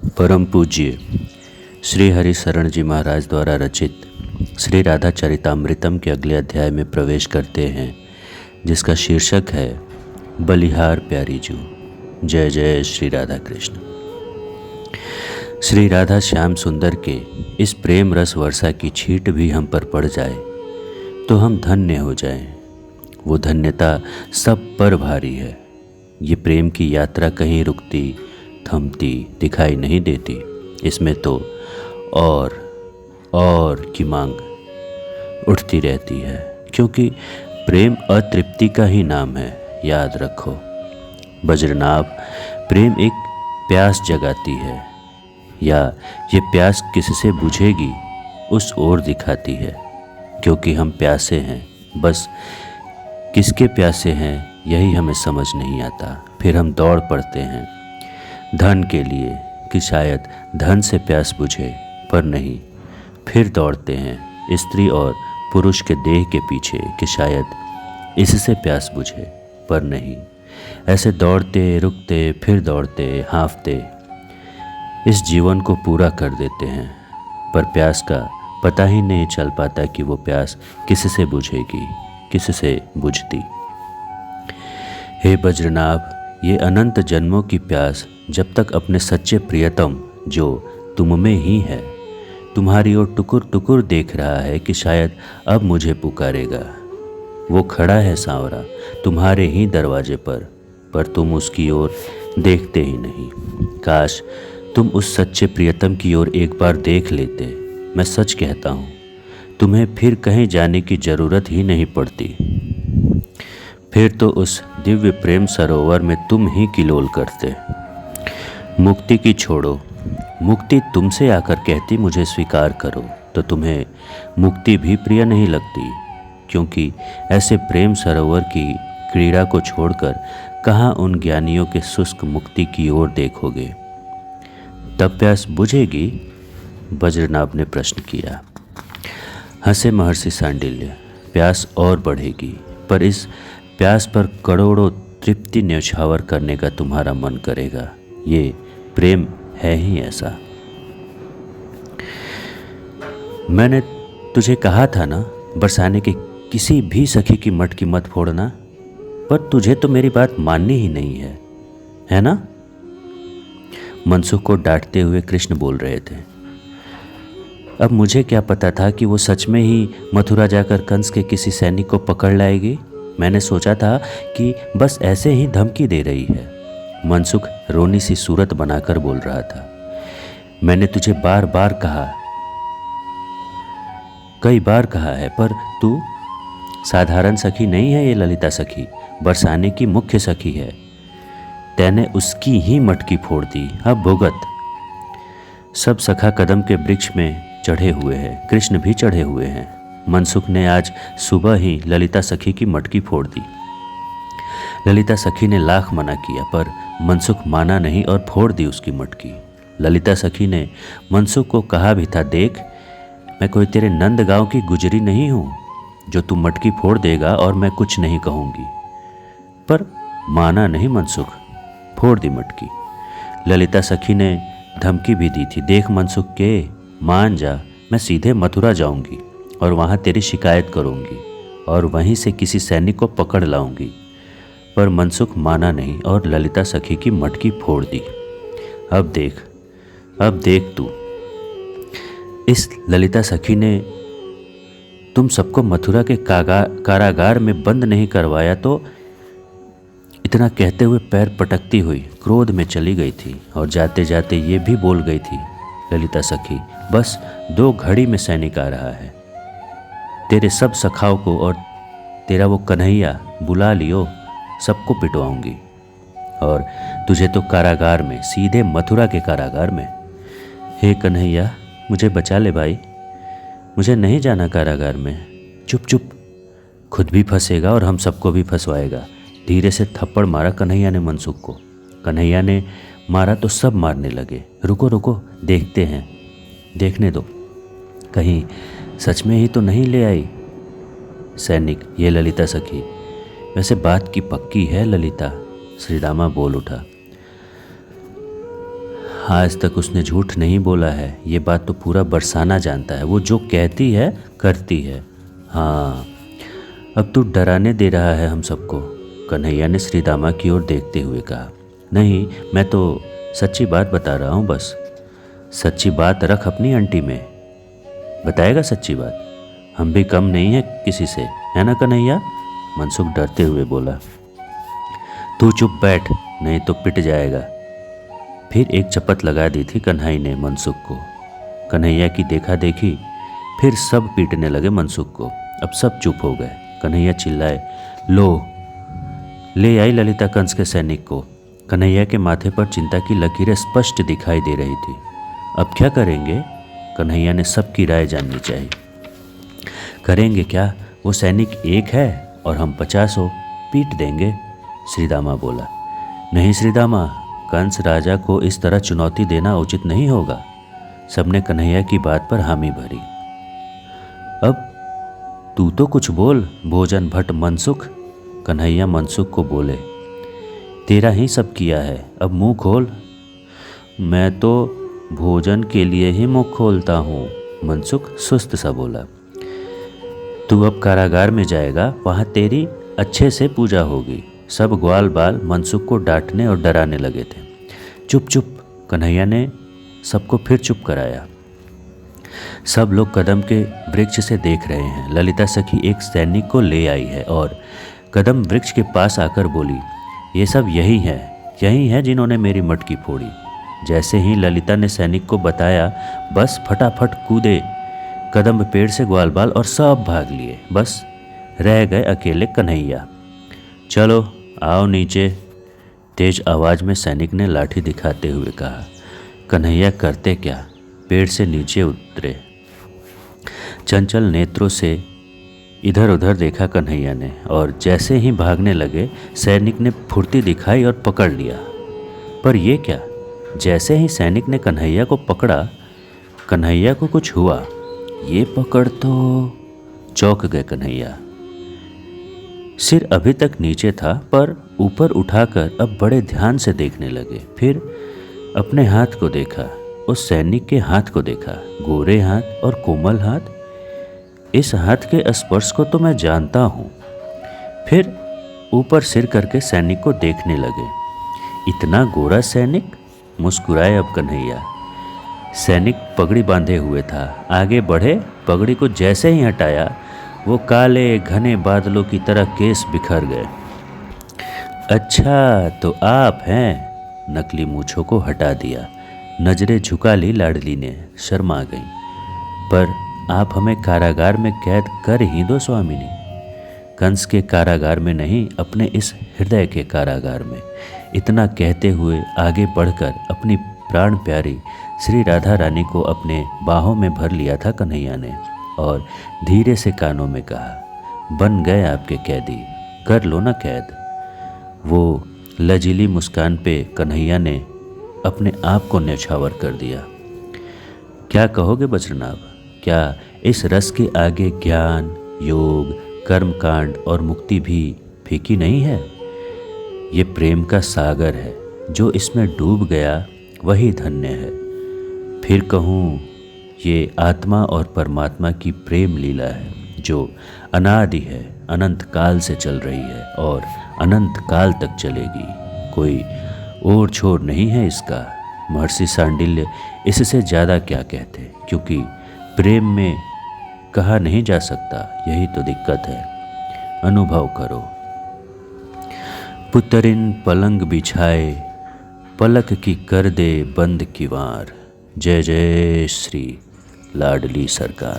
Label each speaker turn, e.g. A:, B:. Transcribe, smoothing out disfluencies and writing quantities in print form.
A: परम पूज्य श्री हरि शरण जी महाराज द्वारा रचित श्री राधा चरितामृतम के अगले अध्याय में प्रवेश करते हैं, जिसका शीर्षक है बलिहार प्यारी जू। जय जय श्री राधा कृष्ण। श्री राधा श्याम सुंदर के इस प्रेम रस वर्षा की छींट भी हम पर पड़ जाए तो हम धन्य हो जाएं। वो धन्यता सब पर भारी है। ये प्रेम की यात्रा कहीं रुकती थमती दिखाई नहीं देती। इसमें तो और की मांग उठती रहती है, क्योंकि प्रेम अतृप्ति का ही नाम है। याद रखो, वज्रनाभ, प्रेम एक प्यास जगाती है, या ये प्यास किससे बुझेगी उस ओर दिखाती है। क्योंकि हम प्यासे हैं, बस किसके प्यासे हैं यही हमें समझ नहीं आता। फिर हम दौड़ पड़ते हैं धन के लिए कि शायद धन से प्यास बुझे, पर नहीं। फिर दौड़ते हैं स्त्री और पुरुष के देह के पीछे कि शायद इससे प्यास बुझे, पर नहीं। ऐसे दौड़ते रुकते फिर दौड़ते हाँफते इस जीवन को पूरा कर देते हैं, पर प्यास का पता ही नहीं चल पाता कि वो प्यास किससे बुझेगी, किससे बुझती। हे वज्रनाभ, ये अनंत जन्मों की प्यास जब तक अपने सच्चे प्रियतम जो तुम में ही है तुम्हारी ओर टुकुर टुकुर देख रहा है कि शायद अब मुझे पुकारेगा। वो खड़ा है सांवरा तुम्हारे ही दरवाजे पर तुम उसकी ओर देखते ही नहीं। काश तुम उस सच्चे प्रियतम की ओर एक बार देख लेते। मैं सच कहता हूँ, तुम्हें फिर कहीं जाने की ज़रूरत ही नहीं पड़ती। फिर तो उस दिव्य प्रेम सरोवर में तुम ही किलोल करते। मुक्ति की छोड़ो, मुक्ति तुमसे आकर कहती मुझे स्वीकार करो, तो तुम्हें मुक्ति भी प्रिय नहीं लगती। क्योंकि ऐसे प्रेम सरोवर की क्रीड़ा को छोड़कर कहाँ उन ज्ञानियों के शुष्क मुक्ति की ओर देखोगे। तब प्यास बुझेगी? वज्रनाभ ने प्रश्न किया। हंसे महर्षि सांडिल्य। प्यास और बढ़ेगी, पर इस प्यास पर करोड़ों तृप्ति न्यौछावर करने का तुम्हारा मन करेगा। ये प्रेम है ही ऐसा। मैंने तुझे कहा था ना, बरसाने के किसी भी सखी की मटकी मत फोड़ना, पर तुझे तो मेरी बात माननी ही नहीं है ना? मनसुख को डांटते हुए कृष्ण बोल रहे थे। अब मुझे क्या पता था कि वो सच में ही मथुरा जाकर कंस के किसी सैनिक को पकड़ लाएगी। मैंने सोचा था कि बस ऐसे ही धमकी दे रही है। मनसुख रोनी सी सूरत बनाकर बोल रहा था। मैंने तुझे बार बार कहा, कई बार कहा है, पर तू साधारण सखी नहीं है। ये ललिता सखी बरसाने की मुख्य सखी है। तैने उसकी ही मटकी फोड़ दी। अब भुगत। सब सखा कदम के वृक्ष में चढ़े हुए हैं, कृष्ण भी चढ़े हुए हैं। मनसुख ने आज सुबह ही ललिता सखी की मटकी फोड़ दी। ललिता सखी ने लाख मना किया, पर मनसुख माना नहीं और फोड़ दी उसकी मटकी। ललिता सखी ने मनसुख को कहा भी था, देख, मैं कोई तेरे नंद गांव की गुजरी नहीं हूँ जो तू मटकी फोड़ देगा और मैं कुछ नहीं कहूँगी। पर माना नहीं मनसुख, फोड़ दी मटकी। ललिता सखी ने धमकी भी दी थी, देख मनसुख के, मान जा, मैं सीधे मथुरा जाऊंगी और वहाँ तेरी शिकायत करूंगी और वहीं से किसी सैनिक को पकड़ लाऊंगी। पर मनसुख माना नहीं और ललिता सखी की मटकी फोड़ दी। अब देख तू, इस ललिता सखी ने तुम सबको मथुरा के कारागार में बंद नहीं करवाया तो। इतना कहते हुए पैर पटकती हुई क्रोध में चली गई थी और जाते जाते ये भी बोल गई थी, ललिता सखी, बस 2 घड़ी में सैनिक आ रहा है। तेरे सब सखाओं को और तेरा वो कन्हैया बुला लियो, सबको पिटवाऊंगी। और तुझे तो कारागार में, सीधे मथुरा के कारागार में। हे कन्हैया, मुझे बचा ले भाई, मुझे नहीं जाना कारागार में। चुप चुप, खुद भी फंसेगा और हम सबको भी फंसवाएगा। धीरे से थप्पड़ मारा कन्हैया ने मनसुख को। कन्हैया ने मारा तो सब मारने लगे। रुको रुको, देखते हैं, देखने दो, कहीं सच में ही तो नहीं ले आई सैनिक ये ललिता सखी। वैसे बात की पक्की है ललिता, श्री रामा बोल उठा। आज तक उसने झूठ नहीं बोला है, ये बात तो पूरा बरसाना जानता है। वो जो कहती है करती है। हाँ, अब तू डराने दे रहा है हम सबको, कन्हैया ने श्रीदामा की ओर देखते हुए कहा। नहीं, मैं तो सच्ची बात बता रहा हूँ बस। सच्ची बात रख अपनी अंटी में। बताएगा सच्ची बात? हम भी कम नहीं है किसी से, है ना कन्हैया? मनसुख डरते हुए बोला। तू चुप बैठ, नहीं तो पिट जाएगा। फिर एक चपत लगा दी थी कन्हैया ने मनसुख को। कन्हैया की देखा देखी फिर सब पीटने लगे मनसुख को। अब सब चुप हो गए। कन्हैया चिल्लाए, लो, ले आई ललिता कंस के सैनिक को। कन्हैया के माथे पर चिंता की लकीरें स्पष्ट दिखाई दे रही थी। अब क्या करेंगे? कन्हैया ने सबकी राय जाननी चाहिए। करेंगे क्या? वो सैनिक एक है और हम 50 हो, पीट देंगे, श्रीदामा बोला। नहीं श्रीदामा, कंस राजा को इस तरह चुनौती देना उचित नहीं होगा। सबने कन्हैया की बात पर हामी भरी। अब तू तो कुछ बोल, भोजन भट्ट मनसुख। कन्हैया मनसुख को बोले, तेरा ही सब किया है, अब मुंह खोल। मैं तो भोजन के लिए ही मुंह खोलता हूँ, मनसुख सुस्त सा बोला। तू अब कारागार में जाएगा, वहाँ तेरी अच्छे से पूजा होगी। सब ग्वाल बाल मनसुख को डांटने और डराने लगे थे। चुप चुप, कन्हैया ने सबको फिर चुप कराया। सब लोग कदम के वृक्ष से देख रहे हैं। ललिता सखी एक सैनिक को ले आई है और कदम वृक्ष के पास आकर बोली, ये सब यही है जिन्होंने मेरी मटकी फोड़ी। जैसे ही ललिता ने सैनिक को बताया, बस फटाफट कूदे कदम पेड़ से ग्वालबाल और सब भाग लिए। बस रह गए अकेले कन्हैया। चलो आओ नीचे, तेज आवाज़ में सैनिक ने लाठी दिखाते हुए कहा। कन्हैया करते क्या, पेड़ से नीचे उतरे। चंचल नेत्रों से इधर उधर देखा कन्हैया ने, और जैसे ही भागने लगे सैनिक ने फुर्ती दिखाई और पकड़ लिया। पर ये क्या, जैसे ही सैनिक ने कन्हैया को पकड़ा, कन्हैया को कुछ हुआ। ये पकड़ तो, चौंक गए कन्हैया। सिर अभी तक नीचे था पर ऊपर उठाकर अब बड़े ध्यान से देखने लगे। फिर अपने हाथ को देखा, उस सैनिक के हाथ को देखा, गोरे हाथ और कोमल हाथ। इस हाथ के स्पर्श को तो मैं जानता हूँ। फिर ऊपर सिर करके सैनिक को देखने लगे। इतना गोरा सैनिक? मुस्कुराए अब कन्हैया। सैनिक पगड़ी बांधे हुए था। आगे बढ़े, पगड़ी को जैसे ही हटाया, वो काले घने बादलों की तरह केस बिखर गए। अच्छा तो आप हैं? नकली मूछों को हटा दिया। नजरें झुका ली लाडली ने, शर्मा गई। पर आप हमें कारागार में कैद कर ही दो स्वामिनी। कंस के कारागार में नहीं, अपने इस हृदय के कारागार में। इतना कहते हुए आगे बढ़कर अपनी प्राण प्यारी श्री राधा रानी को अपने बाहों में भर लिया था कन्हैया ने, और धीरे से कानों में कहा, बन गए आपके कैदी, कर लो ना कैद। वो लजीली मुस्कान पे कन्हैया ने अपने आप को न्यौछावर कर दिया। क्या कहोगे बज्रनाभ? क्या इस रस के आगे ज्ञान, योग, कर्मकांड और मुक्ति भी फीकी नहीं है? ये प्रेम का सागर है, जो इसमें डूब गया वही धन्य है। फिर कहूँ, ये आत्मा और परमात्मा की प्रेम लीला है, जो अनादि है, अनंत काल से चल रही है और अनंत काल तक चलेगी। कोई ओर छोर नहीं है इसका। महर्षि सांडिल्य इससे ज़्यादा क्या कहते, क्योंकि प्रेम में कहा नहीं जा सकता, यही तो दिक्कत है। अनुभव करो। पुतरिन पलंग बिछाए, पलक की कर दे बंद किवार। जय जय श्री लाडली सरकार।